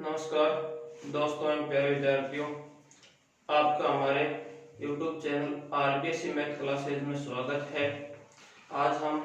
नमस्कार दोस्तों एवं प्यारे विद्यार्थियों, आपका हमारे YouTube channel RBSC math classes में स्वागत है। आज हम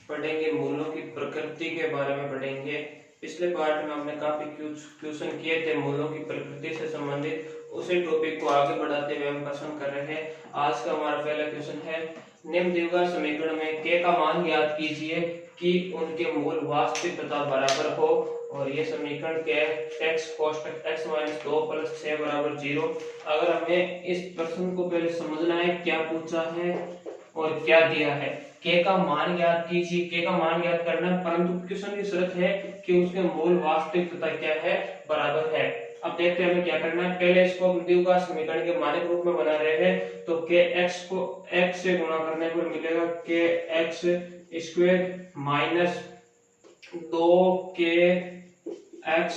पढ़ेंगे मूलों की प्रकृति के बारे में पढ़ेंगे। पिछले पार्ट में हमने काफी क्वेश्चन किए थे मूलों की प्रकृति से संबंधित, उसी टॉपिक को आगे बढ़ाते हुए हम प्रश्न कर रहे हैं। आज का हमारा पहला क्वेश्चन है, निम्न द्विघात समीकरण में k का मान ज्ञात कीजिए कि उनके मूल वास्तविक तथा बराबर हो। और ये समीकरण क्या है, x कोष्टक x - 2 + 6 = 0। अगर हमें इस प्रश्न को पहले समझना है क्या पूछा है और क्या दिया है। k का मान ज्ञात कीजिए, k का मान ज्ञात करना है, परंतु क्वेश्चन की शर्त है कि उसके मूल वास्तविक तथा क्या है, बराबर है। अब देखते हैं हमें क्या करना है। पहले इसको द्विघात समीकरण के मानक रूप में बना रहे हैं, तो kx को x से गुणा करने पर मिलेगा kx स्क्वायर माइनस 2kx +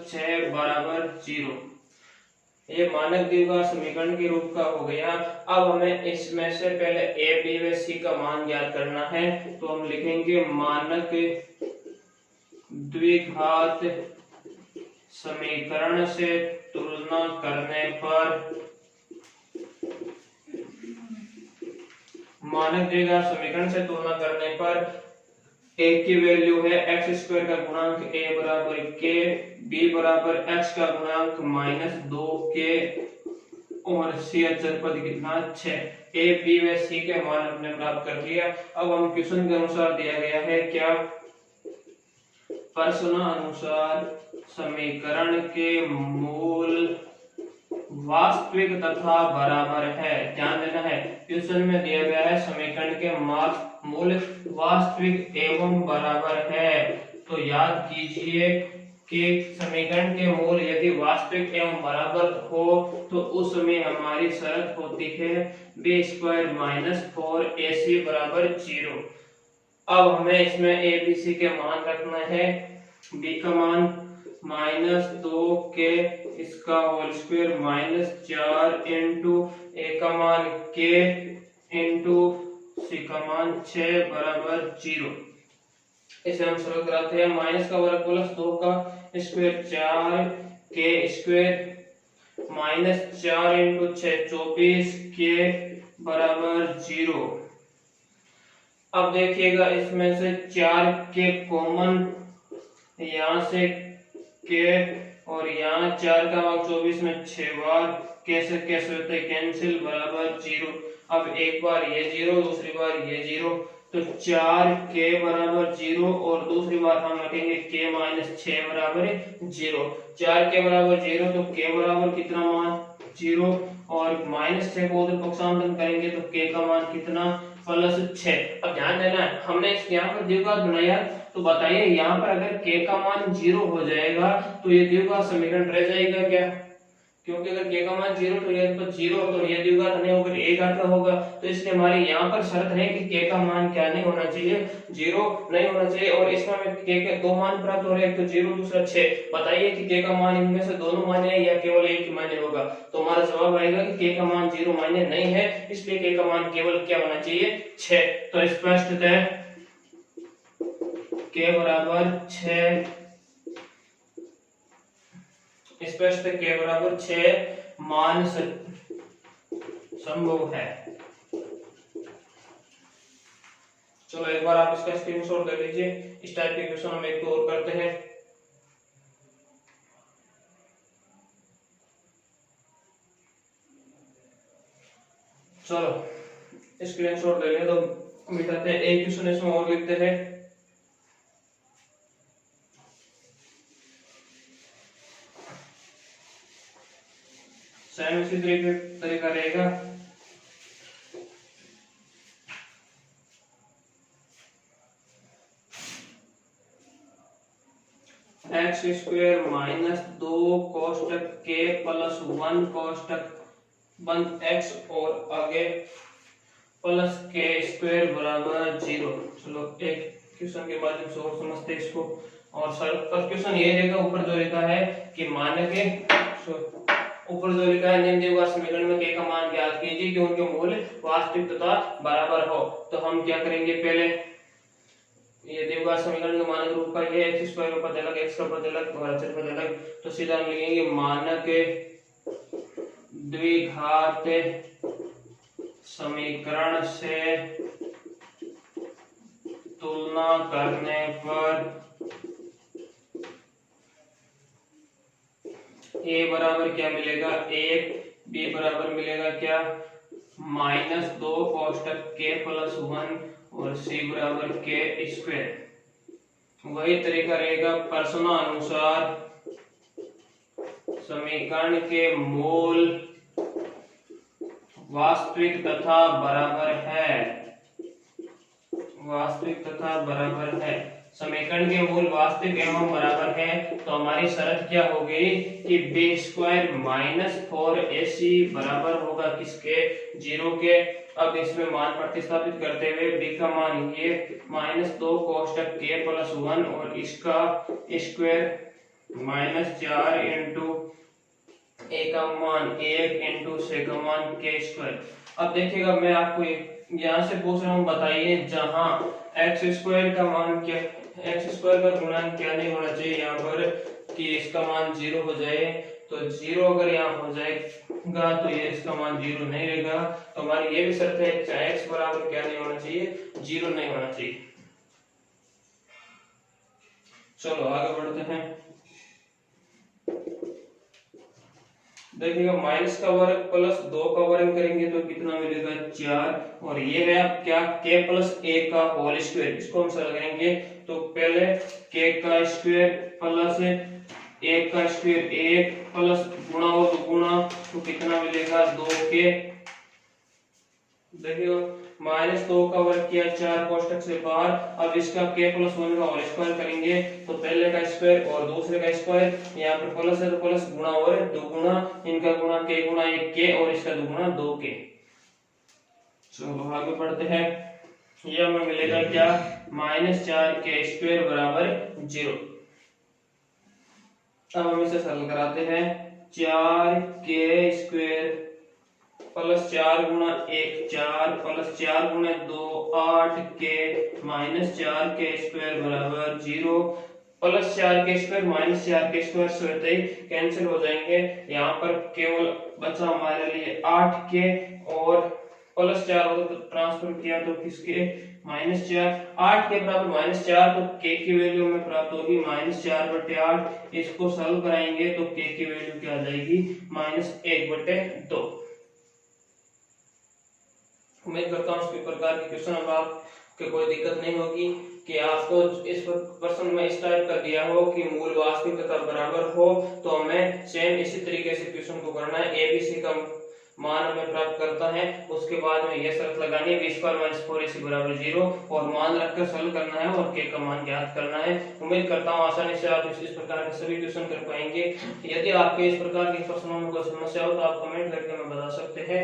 6 = 0। ये मानक द्विघात समीकरण के रूप का हो गया। अब हमें इसमें से पहले a b व c का मान ज्ञात करना है, तो हम लिखेंगे मानक द्विघात समीकरण से तुलना करने पर, मानक द्विघात समीकरण से तुलना करने पर a की वैल्यू है x² का गुणांक a बराबर k, b बराबर x का गुणांक -2k और c अचर पद कितना 6। a b व c के मान हमने प्राप्त कर लिया। अब हम क्वेश्चन के अनुसार दिया गया है क्या, प्रश्न अनुसार समीकरण के मूल वास्तविक तथा बराबर है। ध्यान देना है, क्वेश्चन में दिया गया है समीकरण के मूल वास्तविक एवं बराबर है। तो याद कीजिए कि समीकरण के मूल यदि वास्तविक एवं बराबर हो तो उसमें हमारी शर्त होती है b² - 4ac = 0। अब हमें इसमें a b c के मान रखना है। b का मान -2k इसका होल स्क्वायर -4 इंटू a का मान k इंटू c का मान 6 = 0। इसे हम सरल कराते हैं। माइनस का वर्ग प्लस 2 का square 4k square -4 into 6 24k = 0। अब देखिएगा इसमें से 4k कॉमन, यहाँ से k और यहाँ 4 का भाग 24 में 6 बार कैसे कैसे होते हैं कैंसिल = 0। अब एक बार ये 0 दूसरी बार ये 0, तो 4k = 0 और दूसरी बार हम रखेंगे k - 6 = 0। 4k = 0 तो k बराबर कितना मान 0 और -6 को उधर पक्षांतर करेंगे तो k का मान कितना +6। अब ध्यान देना है, हमने इस यहाँ पर द्विघात बनाया, तो बताइए यहाँ पर अगर k का मान 0 हो जाएगा तो ये द्विघात समीकरण रह जाएगा क्या? क्योंकि अगर k का मान 0 तो ये तो 0 तो ये द्विघात नहीं होगा, एक घात होगा। तो इसलिए हमारे यहाँ पर शर्त है कि k का मान क्या नहीं होना चाहिए, 0 नहीं होना चाहिए। और इसमें हमें k के दो मान प्राप्त हो रहे हैं, एक तो 0 दूसरा 6। बताइए कि k का मान इनमें से दोनों मान्य है या केवल एक ही मान्य होगा। तो हमारा जवाब आएगा कि k का मान 0 मान्य नहीं है, इसलिए k का मान केवल क्या होना चाहिए 6। तो स्पष्टतः k = 6, स्पष्ट k = 6 मान संभव है। चलो एक बार आप इसका स्क्रीनशॉट ले लीजिए। इस टाइप के क्वेश्चन हम एक तो और करते हैं। चलो स्क्रीनशॉट ले लें तो मिटाते हैं। एक क्वेश्चन इसमें और लिखते हैं। सेम इसी तरीका रहेगा। x² - 2 कोष्टक k + 1 कोष्टक बंद x और आगे प्लस k² = 0। चलो एक क्वेश्चन के माध्यम से और समझते हैं इसको। और सर क्वेश्चन ये देगा, ऊपर जो लिखा है कि मानक ऊपर जो लिखा है निम्न द्विघात समीकरण में k का मान ज्ञात कीजिए कि उनके मूल वास्तविक तथा बराबर हो। तो हम क्या करेंगे, पहले ये द्विघात समीकरण का मानक रूप का ये एक्स स्क्वायर का पद अलग, एक्स का पद अलग और अचर पद अलग, तो सीधा हम लिखेंगे मानक द्विघात समीकरण से तुलना करने पर a बराबर क्या मिलेगा, 1, b बराबर मिलेगा क्या, -2 कोष्टक k + 1 और c बराबर k स्क्वायर। वही तरीका रहेगा प्रश्नानुसार समीकरण के मूल वास्तविक तथा बराबर है, वास्तविक तथा बराबर है। समीकरण के मूल वास्तविक एवं बराबर है, तो हमारी शर्त क्या हो गई कि b² - 4ac बराबर होगा किसके, 0 के। अब इसमें मान प्रतिस्थापित करते हुए b का मान ये -2 कोष्टक k + 1 और इसका स्क्वायर -4 इंटू a का मान 1 इंटू c का मान k स्क्वायर। अब देखिएगा मैं आपको यहाँ से पूछ रहा हूँ, बताइए जहाँ x² का मान क्या, x² का गुणांक क्या नहीं होना चाहिए यहाँ पर कि इसका मान 0 हो जाए, तो 0 अगर यहाँ हो जाएगा तो ये इसका मान 0 नहीं रहेगा। तो हमारी ये भी शर्त है चाहे x बराबर क्या नहीं होना चाहिए, 0 नहीं होना चाहिए। चलो आगे बढ़ते हैं। देखिएगा माइनस का वर्ग प्लस 2 का वर्ग करेंगे तो कितना मिलेगा, 4, और ये है अब क्या, k + 1 का होल स्क्वायर। इसको हम सरल करेंगे तो पहले k का स्क्वायर प्लस 1 का स्क्वायर 1 प्लस गुणा और दुगुणा तो कितना मिलेगा, 2k। देखिए -2 का वर्ग किया 4 कोष्टक से बाहर। अब इसका k + 1 का होल स्क्वायर करेंगे तो पहले का स्क्वायर और दूसरे का स्क्वायर, यहाँ पर प्लस है तो प्लस, गुणा और दुगुणा, इनका गुणा k गुणा 1k और इसका दुगुणा 2k। चलो आगे बढ़ते हैं। ये हमें मिलेगा क्या, -4k² बराबर 0। अब हम इसे सरल कराते हैं, 4k² प्लस 4 गुणा 1 4 प्लस 4 गुणा 2 8k -4k² बराबर 0। प्लस 4k² माइनस 4k² स्वतः ही कैंसिल हो जाएंगे। यहाँ पर केवल बचा हमारे लिए 8k और प्लस 4 होगा तो ट्रांसफर किया तो किसके, -4, 8 के बराबर -4 तो k की वैल्यू में प्राप्त होगी -4/8। इसको सॉल्व कराएंगे तो k की वैल्यू क्या आ जाएगी, -1/2। उम्मीद करता हूँ इस प्रकार के क्वेश्चन अब आपको कोई दिक्कत नहीं होगी कि आपको इस प्रश्न में इस टाइप का दिया हो कि मूल वास्तविक तथा बराबर हो, तो हमें सेम इसी तरीके से क्वेश्चन को करना है। ABC का मान हमें प्राप्त करता है, उसके बाद में यह शर्त लगानी है b² - 4ac बराबर 0 और मान रखकर सॉल्व करना है और k का मान ज्ञात करना है। उम्मीद करता हूँ आसानी से आप इस प्रकार के सभी क्वेश्चन कर पाएंगे। यदि आपके इस प्रकार के प्रश्नों में कोई समस्या हो तो आप कमेंट करके हमें बता सकते हैं।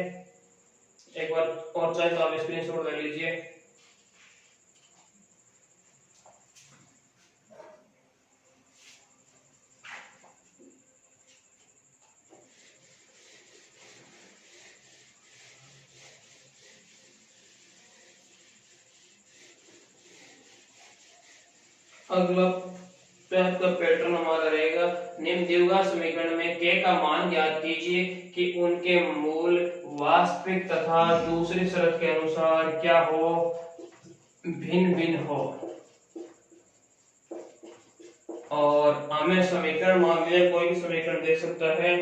एक बार और चाहे तो आप स्क्रीनशॉट ले लीजिए। अगला टाइप का पैटर्न हमारा रहेगा, निम्न द्विघात समीकरण में k का मान ज्ञात कीजिए कि उनके मूल वास्तविक तथा दूसरी शर्त के अनुसार क्या हो, भिन्न भिन्न हो। और हमें समीकरण मान लिया, कोई भी समीकरण दे सकता है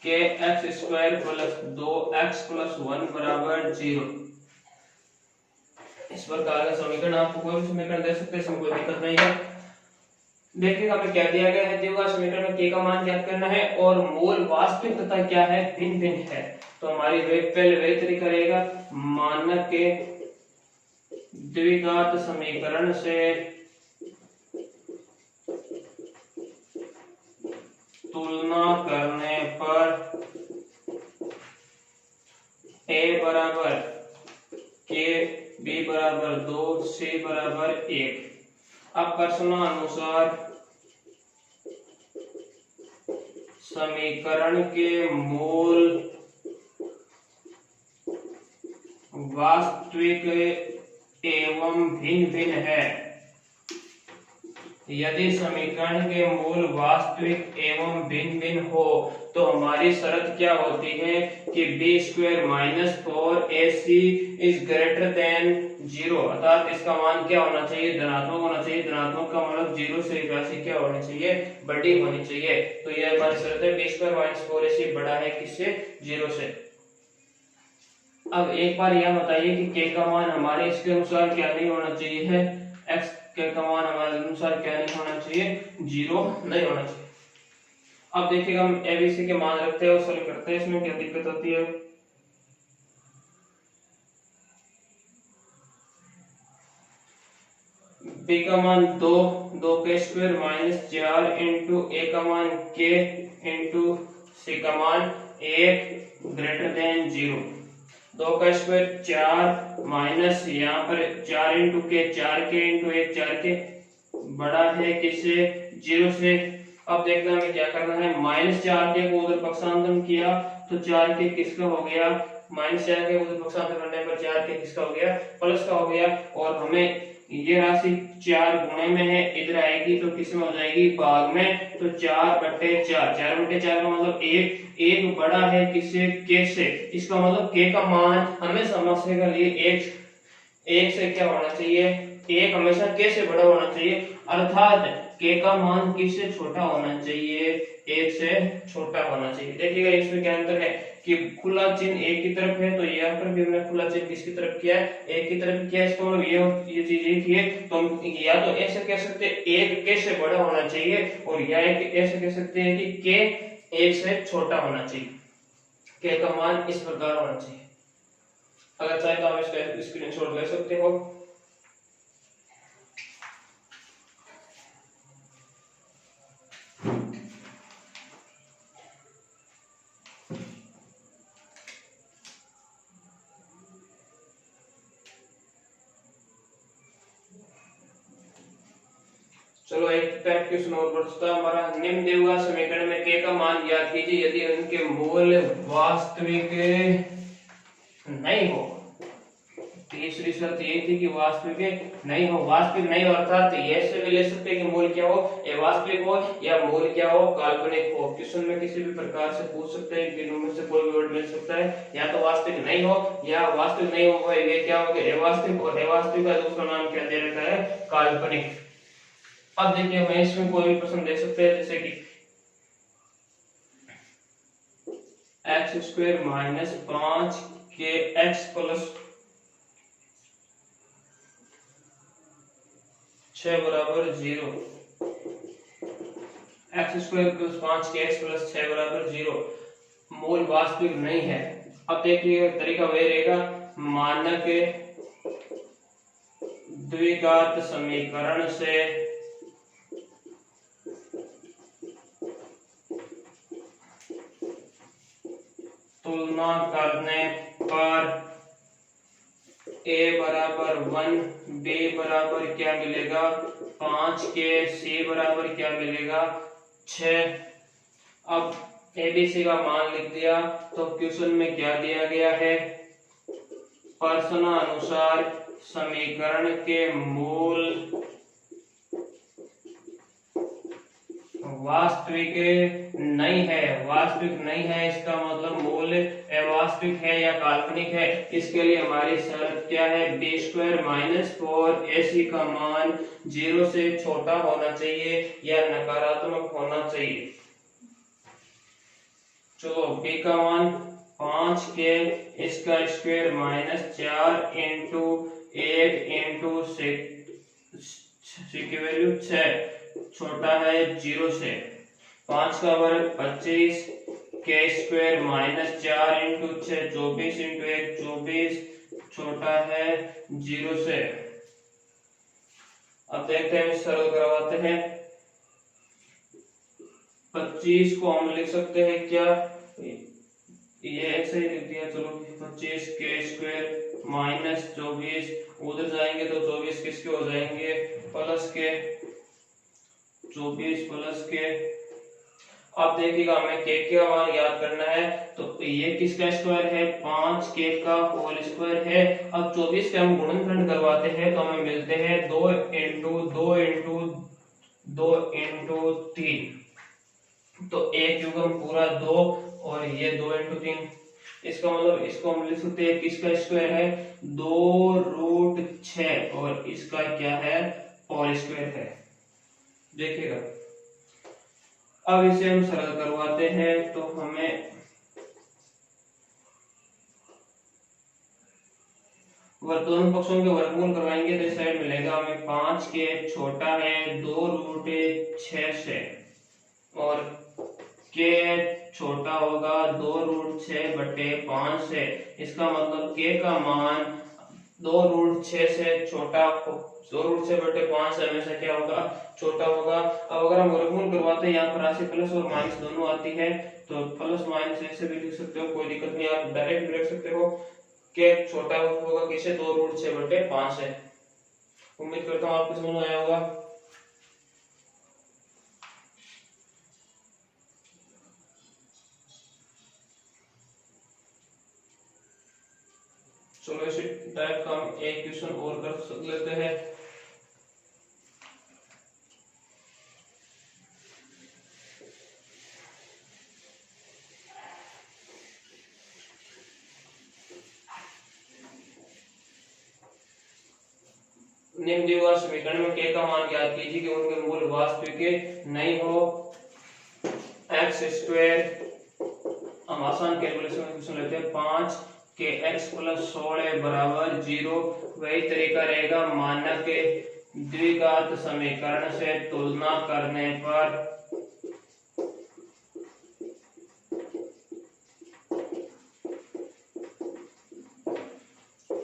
कि x² + 2x + 1 बराबर 0। इस प्रकार का समीकरण आपको कोई भी समीकरण दे सकते हैं, इसमें कोई दिक्कत नहीं है। देखिए हमें क्या दिया गया है, द्विघात समीकरण में k का मान ज्ञात करना है और मूल वास्तविक तथा क्या है, भिन्न भिन्न है। तो हमारी पहले वही तरीका रहेगा, मानक के द्विघात समीकरण से तुलना करने पर a बराबर k, b बराबर 2, c बराबर 1। अब प्रश्नानुसार समीकरण के मूल वास्तविक एवं भिन्न भिन्न है। यदि समीकरण के मूल वास्तविक एवं भिन्न भिन्न हो तो हमारी शर्त क्या होती है कि B square minus 4ac is greater than 0, अर्थात इसका मान क्या होना चाहिए, धनात्मक होना चाहिए। धनात्मक का मतलब 0 से राशि क्या होनी चाहिए, बड़ी होनी चाहिए। तो यह हमारी शर्त है, बी स्क्वायर माइनस 4ac बड़ा है किससे, 0 से। अब एक बार यह बताइए कि k का मान हमारे इसके अनुसार क्या नहीं होना चाहिए है, x के का मान हमारे अनुसार क्या नहीं होना चाहिए, 0 नहीं होना चाहिए। अब देखिएगा हम एबीसी के मान रखते हैं और सॉल्व करते हैं, इसमें क्या दिक्कत होती है। बी का मान 2 के स्क्वायर माइनस 4 इंटू ए का मान k इंटू सी का मान 1 ग्रेटर देन 0। 2 का स्क्वायर 4 माइनस यहाँ पर 4 इंटू के 4k इंटू 1 4k बड़ा है किससे, 0 से। अब देखना हमें क्या करना है, -4k को उधर पक्षांतरण किया तो 4k किसका हो गया, -4k को उधर पक्षांतरण करने पर 4k किसका हो गया, प्लस का हो गया। और हमें ये राशि 4 गुणे में है, इधर आएगी तो किस में हो जाएगी, भाग में। तो 4/4, 4/4 का मतलब 1 बड़ा है किससे, k से। इसका मतलब k का मान हमें समझने के लिए 1 से क्या होना चाहिए, 1 हमेशा k से बड़ा होना चाहिए, अर्थात k का मान किससे छोटा होना चाहिए, 1 से छोटा होना चाहिए। देखिएगा इसमें क्या अंतर है कि खुला चिन्ह एक की तरफ है, तो यहाँ पर भी हमने खुला चिन्ह किसकी तरफ किया है, एक की तरफ किया है। इसका मतलब ये चीज एक ही है, तो हम या तो ऐसे कह सकते हैं 1 k से बड़ा होना चाहिए, और या ऐसे कह सकते हैं कि k 1 से छोटा होना चाहिए। k का मान इस प्रकार होना चाहिए। अगर चाहे तो आप इसका स्क्रीनशॉट ले सकते हो। चलो एक टाइप क्वेश्चन और बढ़ता है हमारा। निम्न दिए हुए समीकरण में k का मान ज्ञात कीजिए यदि उनके मूल वास्तविक नहीं हो। तीसरी शर्त ये थी कि वास्तविक नहीं हो। वास्तविक नहीं हो अर्थात ऐसे भी ले सकते हैं कि मूल क्या हो, या वास्तविक हो या मूल क्या हो, काल्पनिक हो। क्वेश्चन में किसी भी प्रकार से पूछ सकते हैं, तीनों में से कोई भी वर्ड मिल सकता है, या तो वास्तविक नहीं हो या वास्तविक नहीं हो, ये क्या हो गया, अवास्तविक। और अवास्तविक का दूसरा नाम क्या दे रखा है, काल्पनिक। अब देखिए मैं इसमें कोई भी प्रश्न दे सकते हैं, जैसे कि x² माइनस 5kx प्लस 6 बराबर 0। x² प्लस 5kx प्लस 6 बराबर 0 मूल वास्तविक नहीं है। अब देखिए तरीका वही रहेगा, मानक द्विघात समीकरण से तुलना करने पर a बराबर 1, b बराबर क्या मिलेगा 5k, c बराबर क्या मिलेगा 6। अब abc का मान लिख दिया तो क्वेश्चन में क्या दिया गया है, प्रश्नानुसार समीकरण के मूल वास्तविक नहीं है। वास्तविक नहीं है इसका मतलब मूल अवास्तविक है या काल्पनिक है। इसके लिए हमारी शर्त क्या है, b² माइनस 4ac का मान 0 से छोटा होना चाहिए या नकारात्मक होना चाहिए। चलो b का मान 5k इसका स्क्वायर माइनस 4 इंटू 1 इंटू 6 की वैल्यू 6 छोटा है 0 से। 5 का वर्ग 25 के स्क्वायर माइनस 4 इंटू 6 24 इंटू 1 24 छोटा है 0 से। अब देखते हैं सरल करवाते हैं। 25 को हम लिख सकते हैं क्या, ये ऐसे ही लिख दिया, चलो 25 के स्क्वायर माइनस 24 उधर जाएंगे तो 24 किसके हो जाएंगे प्लस के, 24 प्लस के। अब देखिएगा हमें के का मान याद करना है, तो ये किसका स्क्वायर है, 5k का होल स्क्वायर है। अब 24 के हम गुणनखंड करवाते हैं तो हमें मिलते हैं 2 इंटू 2 इंटू 2 इंटू 3, तो एक युग्म पूरा 2 और ये 2 इंटू 3। इसका मतलब इसको हम लिख सकते हैं किसका स्क्वायर है, 2√6 और इसका क्या है, होल स्क्वायर है। देखिएगा अब इसे हम सरल करवाते हैं तो हमें दोनों पक्षों के वर्गमूल करवाएंगे तो इस साइड मिलेगा हमें 5k छोटा है 2√6 से और k छोटा होगा 2√6/5 से। इसका मतलब k का मान 2√6 से छोटा, 2√6/5 से हमेशा क्या होगा, छोटा होगा। अब अगर हम वर्गमूल करवाते हैं, यहाँ पर राशि प्लस और माइनस दोनों आती है, तो प्लस माइनस ऐसे भी लिख सकते हो, कोई दिक्कत नहीं, आप डायरेक्ट भी लिख सकते हो कि छोटा होगा किसे, 2√6/5 से। उम्मीद करता हूँ आपको समझ में आया होगा। चलो इसी टाइप का हम एक क्वेश्चन और कर लेते हैं। निम्न दिए हुए समीकरण में k का मान ज्ञात कीजिए कि उनके मूल वास्तविक नहीं हो। x², हम आसान कैलकुलेशन में क्वेश्चन लेते हैं, 5kx + 16 = 0। वही तरीका रहेगा मानक द्विघात समीकरण से तुलना करने पर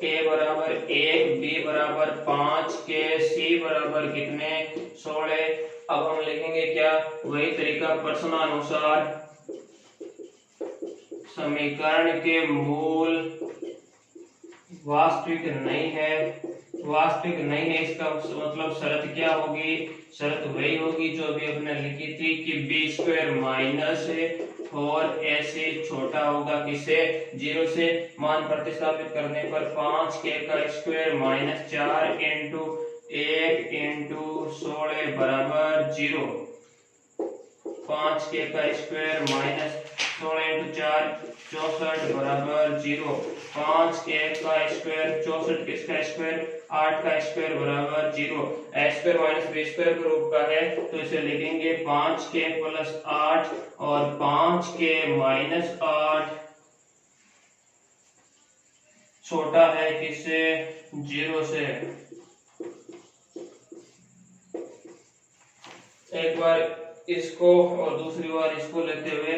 a बराबर 1, b बराबर 5, k, c बराबर कितने, 16। अब हम लिखेंगे क्या, वही तरीका प्रश्नानुसार समीकरण के मूल वास्तविक नहीं है, वास्तविक नहीं है, इसका मतलब शर्त क्या होगी, शर्त वही होगी जो अभी अपने लिखी थी कि b² माइनस 4ac छोटा होगा किससे, 0 से। मान प्रतिस्थापित करने पर 5k का स्क्वायर माइनस 4 इंटू 1 इंटू 16 बराबर 0। 5k का स्क्वायर माइनस 16 इंटू 4 64 बराबर 0। 5k का स्क्वायर 64 किसका स्क्वायर, 8 का स्क्वायर बराबर 0। a² माइनस b² के रूप का है तो इसे लिखेंगे 5k + 8 और 5k माइनस 8 छोटा है किससे, 0 से। एक बार इसको और दूसरी बार इसको लेते हुए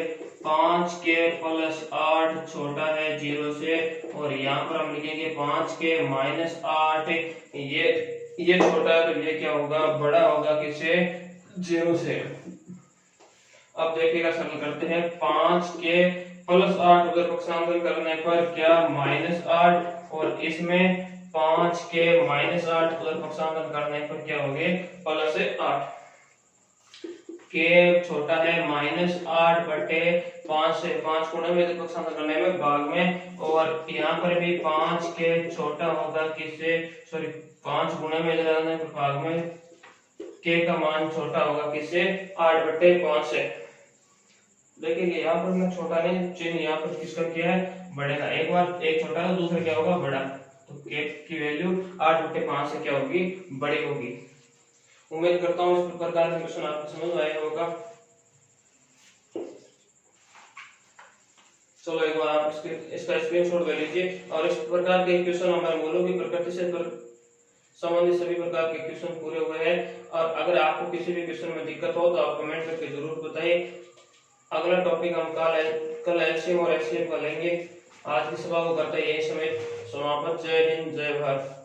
5k + 8 छोटा है 0 से, और यहाँ पर हम लिखेंगे 5k माइनस 8, ये छोटा है तो ये क्या होगा, बड़ा होगा किससे, 0 से। अब देखिएगा सरल करते हैं, 5k + 8 अगर पक्षांतर करने पर क्या, -8, और इसमें 5k माइनस 8 अगर पक्षांतर करने पर क्या होंगे, +8। k छोटा है -8/5 से, 5 गुणे में तो पक्षांतर करने में भाग में, और यहाँ पर भी 5k छोटा होगा किससे, सॉरी 5 गुणे में जाने पर भाग में, k का मान छोटा होगा किससे, 8/5 से। देखिए यहाँ पर मैं छोटा नहीं, चिन्ह यहाँ पर किसका किया है, बड़े का। एक बार एक छोटा है दूसरा क्या होगा, बड़ा, तो k की वैल्यू 8/5 से क्या होगी, बड़ी होगी। उम्मीद करता हूँ इस प्रकार का क्वेश्चन आपको समझ आया होगा। चलो एक बार आप इसका स्क्रीनशॉट ले लीजिए, और इस प्रकार के क्वेश्चन हमारे मूलों की प्रकृति से संबंधित सभी प्रकार के क्वेश्चन पूरे हुए हैं। और अगर आपको किसी भी क्वेश्चन में दिक्कत हो तो आप कमेंट करके जरूर बताइए। अगला टॉपिक हम कल एलसीएम और एचसीएफ का लेंगे। आज की सभा को करते हैं यही समय समाप्त। जय हिंद, जय भारत।